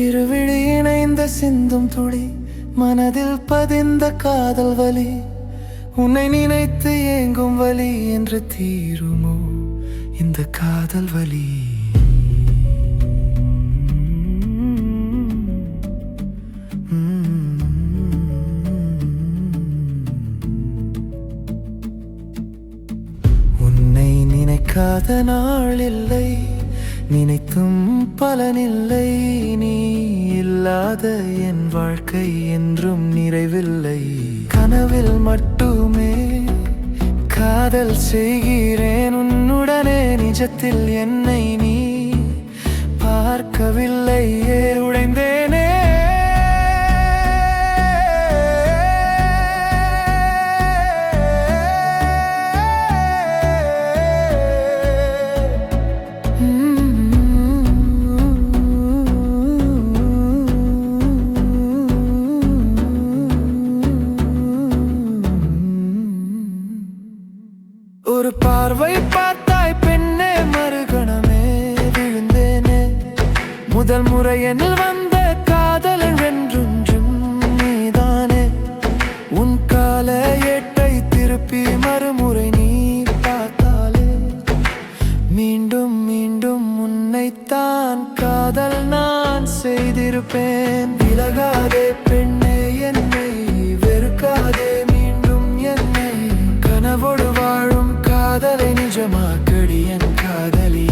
இருவிழி இணைந்த சிந்தும் துளி, மனதில் பதிந்த காதல் வலி, உன்னை நினைத்து ஏங்கும் வலி என்று தீருமோ இந்த காதல் வலி? உன்னை நினைக்காத நாள் இல்லை, நினைத்தும் பலனில்லை. நீ இல்லாத என் வாழ்க்கை என்றும் நிறைவில்லை. கனவில் மட்டுமே காதல் செய்கிறேன் உன்னுடனே, நிஜத்தில் என்னை நீ பார்க்கவில்லையே, உடைந்தேனே. ஒரு பார்வை பார்த்தாய் பெண்ணே, மறுகணமே விழுந்தேனே. முதல் முறை என்னில் வந்த காதல் என்றொன்றும் நீதானே. உன் கால ஏட்டை திருப்பி மறுமுறை நீ பார்த்தாலே, மீண்டும் மீண்டும் உன்னைத்தான் காதல் நான் செய்திருப்பேன். விலகாதே பெண்ணே, என்னை வெறுக்காதே மீண்டும் என்னை. கனவோடு வாழும் காதலை நிஜமாக்கடி என் காதலி.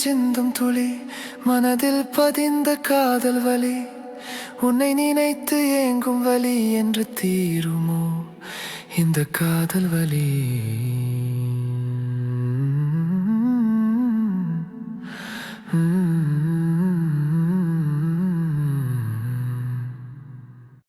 சிந்தும் துளி, மனதில் பதிந்த காதல் வலி, உன்னை நினைத்து ஏங்கும் வலி என்று தீருமோ இந்த காதல் வலி?